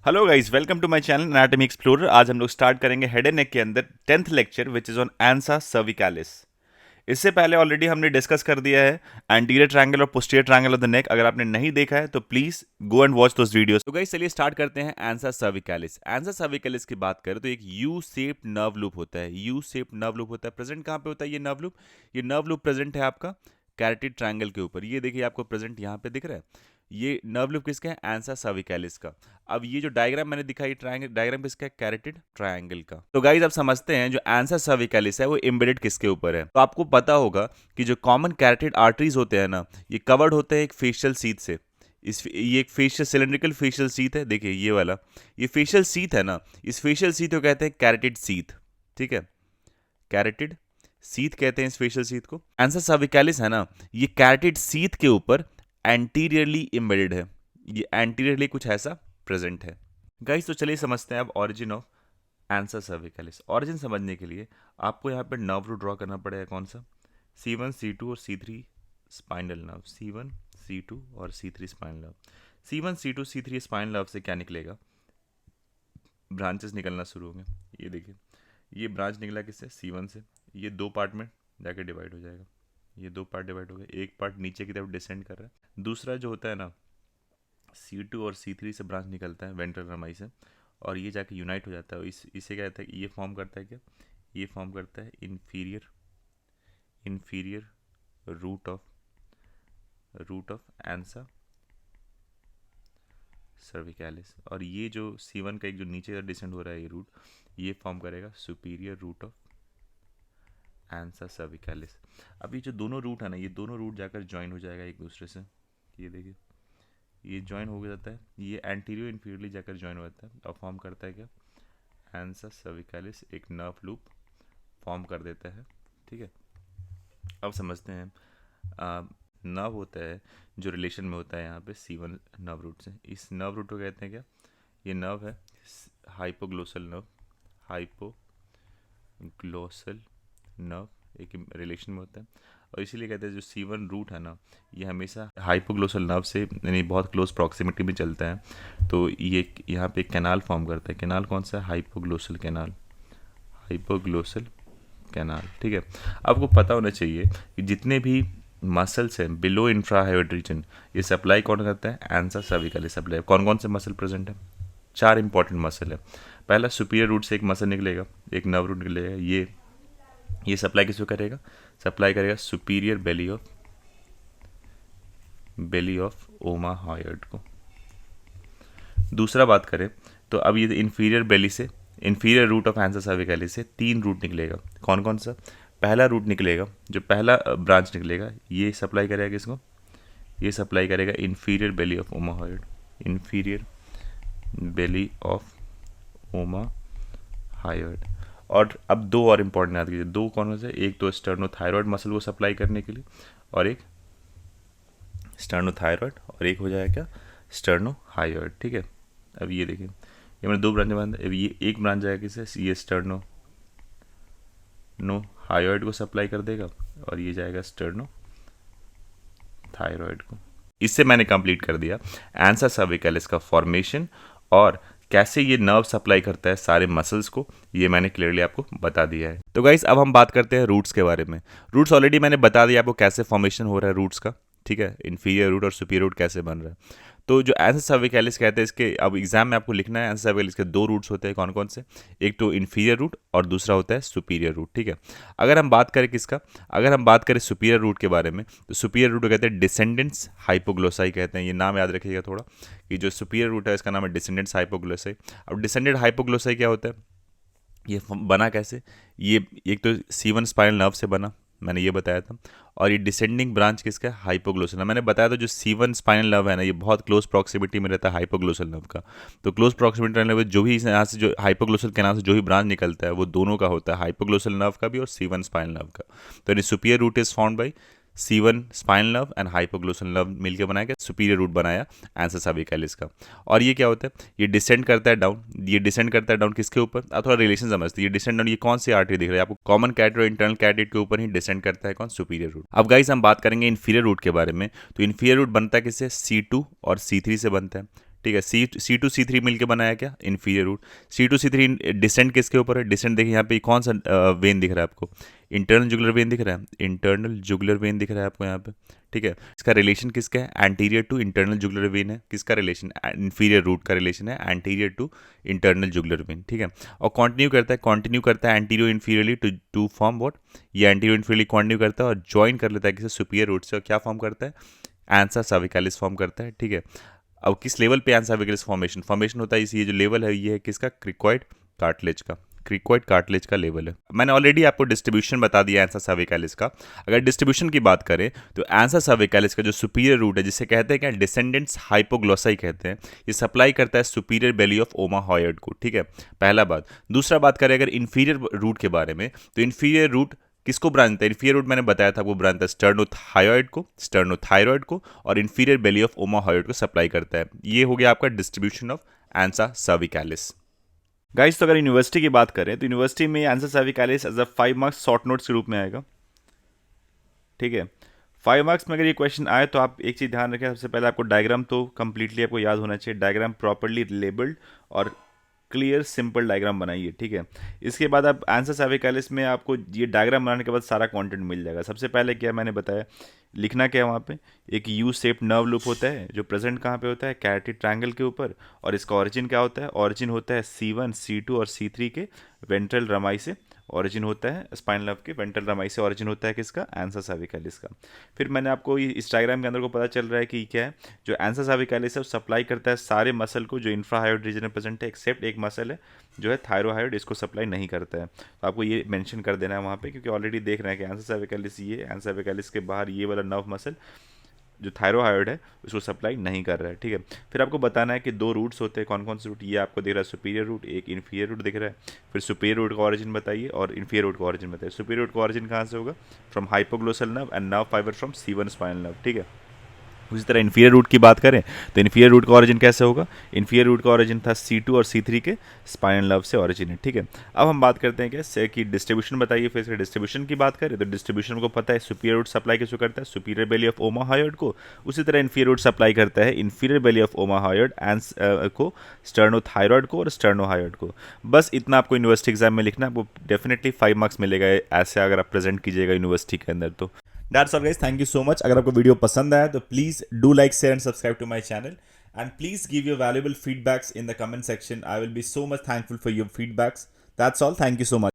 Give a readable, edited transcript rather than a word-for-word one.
Hello guys, welcome to my channel anatomy explorer. आज हम लोग स्टार्ट करेंगे हेड एंड नेक के अंदर 10th lecture which is on ansa cervicalis. इससे पहले ऑलरेडी हमने डिस्कस कर दिया है एंटीरियर ट्रायंगल और posterior triangle of the neck. अगर आपने नहीं देखा है तो please go and watch those videos. तो गाइस चलिए स्टार्ट करते हैं एंसा सर्विकैलिस। एंसा सर्विकैलिस की बात करें तो एक यू शेप्ड नर्व लूप होता है। यू शेप्ड नर्व लूप होता है। प्रेजेंट कहाँ पे होता है ये नर्व लूप? ये नर्व लूप प्रेजेंट है आपका कैरोटिड ट्रायंगल के ऊपर। ये देखिए आपको प्रेजेंट यहाँ पे दिख रहा है। ये नर्व लूप किसका है? एंसा सर्विकैलिस का। अब ये जो डायग्राम मैंने दिखाई ट्रायंगल डायग्राम किसका है? कैरोटिड ट्रायंगल का। तो गाइस आप समझते हैं जो एंसा सर्विकैलिस है वो एम्बेडेड किसके ऊपर है। तो आपको पता होगा कि जो कॉमन कैरोटिड आर्टरीज होते हैं ना, ये कवर्ड होते हैं एक फेशियल सीथ से। ये एक फेशियल सिलेंड्रिकल फेशियल सीथ है। देखिए ये वाला, ये फेशियल सीथ है ना, इस फेशियल सीथ को कहते हैं कैरोटिड सीथ। ठीक है, कैरोटिड सीथ कहते हैं इस फेशियल सीथ को। एंसा सर्विकैलिस है ना, ये कैरोटिड सीथ के ऊपर एंटीरियरली एम्बेडेड है। ये एंटीरियरली कुछ ऐसा प्रेजेंट है। गाइस तो चलिए समझते हैं अब ऑरिजिन ऑफ एंसा सर्विकैलिस। ऑरिजिन समझने के लिए आपको यहाँ पे नर्व रूट ड्रॉ करना पड़ेगा। कौन सा? C1 C2 और C3 spinal nerve. C1 C2 और C3 spinal nerve. C1 C2 C3 spinal nerve से क्या निकलेगा? ब्रांचेस निकलना शुरू होंगे। ये देखिए, ये ब्रांच निकला किससे? C1 से। ये दो पार्ट में जाके डिवाइड हो जाएगा। ये दो पार्ट डिवाइड हो गए। एक पार्ट नीचे की तरफ डिसेंड कर रहा है, दूसरा जो होता है ना C2 और C3 से ब्रांच निकलता है वेंट्रल रमाई से, और ये जाके यूनाइट हो जाता है। इसे क्या कहता है? ये फॉर्म करता है क्या? ये फॉर्म करता है इन्फीरियर रूट ऑफ एंसा सर्विकैलिस। और ये जो C1 का एक जो नीचे डिसेंड हो रहा है ये रूट, ये फॉर्म करेगा सुपीरियर रूट ऑफ एंसा सर्विकैलिस। अब ये जो दोनों रूट है ना, ये दोनों रूट जाकर ज्वाइन हो जाएगा एक दूसरे से। ये देखिए, ये ज्वाइन हो जाता है, ये एंटीरियर इन्फीरियरली जाकर ज्वाइन हो जाता है और फॉर्म करता है क्या? एंसा सर्विकैलिस एक नर्व लूप फॉर्म कर देता है। ठीक है, अब समझते हैं नर्व होता है जो रिलेशन में होता है यहाँ पे C1 नर्व रूट से। इस नर्व रूट को कहते हैं क्या? ये नर्व है हाइपोग्लोसल नर्व। हाइपोग्लोसल नर्व एक रिलेशन में होता है, और इसीलिए कहते हैं जो C1 रूट है ना, ये हमेशा हाइपोग्लोसल नर्व से यानी बहुत क्लोज प्रॉक्सिमिटी में चलता है। तो ये यहाँ पे एक कैनाल फॉर्म करता है। कैनाल कौन सा है? Hypoglossal canal. Hypoglossal canal. ठीक है, आपको पता होना चाहिए कि जितने भी मसल्स हैं बिलो इंफ्राहायोइड रीजन, ये सप्लाई कौन करता है? एंसा सर्विकैलिस सप्लाई। कौन कौन से मसल प्रेजेंट है? चार इंपॉर्टेंट मसल है। पहला सुपीरियर रूट से एक मसल निकलेगा, एक नर्व रूट निकलेगा। ये सप्लाई किसको करेगा? सप्लाई करेगा सुपीरियर बेली ऑफ ओमाहायोइड को। दूसरा बात करें तो अब ये इन्फीरियर बेली से, इन्फीरियर रूट ऑफ एंसा सर्विकैलिस से तीन रूट निकलेगा। कौन कौन सा? पहला रूट निकलेगा, जो पहला ब्रांच निकलेगा, ये सप्लाई करेगा किसको? ये सप्लाई करेगा inferior belly of omohyoid. Inferior belly of omohyoid. और अब दो और इंपॉर्टेंट याद कीजिए। दो कौन से? एक तो स्टर्नोथायरॉयड मसल को सप्लाई करने के लिए, और एक स्टर्नोथायरॉयड, और एक हो जाएगा क्या? स्टर्नोहायोइड। ठीक है, अब ये देखिए, ये मैंने दो ब्रांच बंद। अब ये एक ब्रांच जाएगा किससे? ये स्टर्नोहायोइड को सप्लाई कर देगा, और ये जाएगा स्टर्नोथायरॉयड को। इससे मैंने कंप्लीट कर दिया एंसा सर्विकैलिस का फॉर्मेशन, और कैसे ये नर्व सप्लाई करता है सारे मसल्स को, ये मैंने क्लियरली आपको बता दिया है। तो गाइस अब हम बात करते हैं रूट्स के बारे में। रूट्स ऑलरेडी मैंने बता दिया आपको कैसे फॉर्मेशन हो रहा है रूट्स का। ठीक है, इन्फीरियर रूट और सुपीरियर रूट कैसे बन रहा है। तो जो एंसा सर्विकैलिस कहते हैं, इसके अब एग्जाम में आपको लिखना है। एंसा सर्विकैलिस के दो रूट्स होते हैं। कौन कौन से? एक तो इन्फीरियर रूट और दूसरा होता है सुपीरियर रूट। ठीक है, अगर हम बात करें किसका, अगर हम बात करें सुपीरियर रूट के बारे में, तो सुपीरियर रूट को कहते हैं डिसेंडेंट्स हाइपोग्लोसाई कहते हैं। ये नाम याद रखिएगा थोड़ा, कि जो सुपीरियर रूट है इसका नाम है डिसेंडेंट्स हाइपोग्लोसाई। अब डिसेंडेंट हाइपोग्लोसाई क्या होता है? ये बना कैसे? ये एक तो C1 स्पाइनल नर्व से बना, मैंने ये बताया था। और ये डिसेंडिंग ब्रांच किसका है? हाइपोग्लोसल। मैंने बताया था जो C1 स्पाइनल नर्व है ना, ये बहुत क्लोज प्रॉक्सिमिटी में रहता है हाइपोग्लोसल नर्व का। तो क्लोज प्रॉक्सिमिटी रहने में जो भी यहाँ से जो हाइपोग्लोसल कैनाल से जो भी ब्रांच निकलता है वो दोनों का होता है, हाइपोग्लोसल नर्व का भी और C1 स्पाइनल नर्व का। तो यानी superior root is found by C1 spinal nerve and hypoglossal nerve मिलकर बनाया गया सुपीरियर रूट बनाया एंसा सर्विकैलिस का। और ये क्या होता है? ये डिसेंड करता है डाउन। ये डिसेंड करता है डाउन किसके ऊपर? आप थोड़ा रिलेशन समझते हैं। ये डिसेंड डाउन, ये कौन सी आर्टरी दिख रहा है आपको? कॉमन कैरोटिड और इंटरनल कैरोटिड के ऊपर ही डिसेंड करता है कौन? Superior root. अब गाइस हम बात करेंगे इन्फीरियर रूट के बारे में। तो इन्फीरियर रूट बनता है किससे? C2 और C3 से बनता है। ठीक है। C2 C3 मिलके बनाया क्या, inferior root. C2 C3 decent किसके ऊपर है, डिसेंट देखिए यहाँ पे कौन सा वेन दिख रहा है आपको, इंटरनल जुगुलर वेन दिख रहा है, इंटरनल जुगुलर वेन दिख रहा है आपको यहाँ पे, ठीक है। इसका रिलेशन किसका है, anterior to internal jugular vein है। किसका रिलेशन, इन्फीरियर रूट का रिलेशन है anterior to internal jugular vein, ठीक है। और कंटिन्यू करता है antero inferiorly to form what, ये एंटीरियो इन्फीरियरली कंटिन्यू करता है और ज्वाइन कर लेता है किसी सुपीरियर रूट से, और क्या फॉर्म करता है, एंसा सर्विकैलिस फॉर्म करता है, ठीक है। अब किस लेवल पे एंसा सर्विकैलिस फॉर्मेशन होता है, इस ये जो लेवल है ये है किसका, क्रिकॉइड कार्टिलेज का, क्रिकॉइड कार्टिलेज का लेवल है। मैंने ऑलरेडी आपको डिस्ट्रीब्यूशन बता दिया एंसा सर्विकैलिस का। अगर डिस्ट्रीब्यूशन की बात करें तो एंसा सर्विकैलिस का जो सुपीरियर रूट है, जिसे कहते हैं क्या, डिसेंडेंट्स हाइपोग्लोसाई कहते हैं, ये सप्लाई करता है सुपीरियर बेली ऑफ ओमाहॉयड को, ठीक है, पहला बात। दूसरा बात करें अगर इन्फीरियर रूट के बारे में, तो इन्फीरियर रूट किसको ब्रांच था, इन्फीरियर रूट मैंने बताया था वो ब्रांच था स्टर्नोथायरॉयड को और इन्फीरियर बेली ऑफ ओमाहॉयड को सप्लाई करता है। ये हो गया आपका distribution of ansa cervicalis. Guys तो अगर यूनिवर्सिटी की बात करें तो यूनिवर्सिटी में ansa cervicalis as a 5 marks short notes के रूप में आएगा, ठीक है। 5 मार्क्स में अगर ये क्वेश्चन आए तो आप एक चीज़ ध्यान रखें, सबसे पहले आपको डायग्राम तो कंप्लीटली आपको याद होना चाहिए, डायग्राम प्रॉपर्ली लेबल्ड और क्लियर सिंपल डायग्राम बनाइए, ठीक है। इसके बाद आप आंसर सर्विकैलिस में आपको ये डायग्राम बनाने के बाद सारा कंटेंट मिल जाएगा। सबसे पहले क्या मैंने बताया, लिखना क्या है वहाँ पे, एक यू शेप नर्व लूप होता है जो प्रेजेंट कहाँ पे होता है, कैरोटिड ट्रायंगल के ऊपर, और इसका ऑरिजिन क्या होता है, ऑरिजिन होता है C1 C2 और C3 के वेंट्रल रमाई से ऑरिजिन होता है, स्पाइनल नर्व के वेंट्रल रमाई से ऑरिजिन होता है किसका, आंसर सर्विकैलिस का। फिर मैंने आपको इस डायग्राम के अंदर को पता चल रहा है कि क्या है, जो आंसर सर्विकैलिस है वो सप्लाई करता है सारे मसल को जो इंफ्राहायोड रीजन में प्रेजेंट है, एक्सेप्ट एक मसल है जो है थायरोहायोड, इसको सप्लाई नहीं करता है। तो आपको ये मेंशन कर देना है वहाँ पे, क्योंकि ऑलरेडी देख रहे हैं कि आंसर सर्विकैलिस, ये आंसर सर्विकैलिस के बाहर ये वाला नर्व मसल जो थायरोहायोड है उसको सप्लाई नहीं कर रहा है, ठीक है। फिर आपको बताना है कि 2 रूट्स होते हैं, कौन कौन से रूट, ये आपको दिख रहा है सुपीरियर रूट, एक इन्फीरियर रूट दिख रहा है। फिर सुपीरियर रूट का ऑरिजिन बताइए और इन्फीरियर रूट का ऑरिजिन बताइए। सुपीरियर रूट का ऑरिजिन कहाँ से होगा, from hypoglossal nerve and nerve fibre from C1 spinal nerve, ठीक है। उसी तरह इन्फीरियर रूट की बात करें तो इन्फीरियर रूट का ऑरिजिन कैसे होगा, इन्फीरियर रूट का ऑरिजिन था C2 और C3 के स्पाइनल नर्व से ऑरिजिन है, ठीक है। अब हम बात करते हैं कैसे कि डिस्ट्रीब्यूशन बताइए। फिर इसके डिस्ट्रीब्यूशन की बात करें तो डिस्ट्रीब्यूशन को पता है, सुपीरियर रूट सप्लाई किसको करता है, सुपीरियर बेली ऑफ ओमाहॉयड को। उसी तरह इन्फीरियर रूट सप्लाई करता है इन्फीरियर बेली ऑफ ओमाहॉयड एंड को, स्टर्नोथायरॉयड को और स्टर्नोहायड को। बस इतना आपको यूनिवर्सिटी एग्जाम में लिखना है, वो डेफिनेटली 5 मार्क्स मिलेगा ऐसे अगर आप प्रेजेंट कीजिएगा यूनिवर्सिटी के अंदर तो। That's all guys, thank you so much। अगर आपको वीडियो पसंद आया तो please do like share and subscribe to my channel and please give your valuable feedbacks in the comment section. I will be so much thankful for your feedbacks। That's all, thank you so much।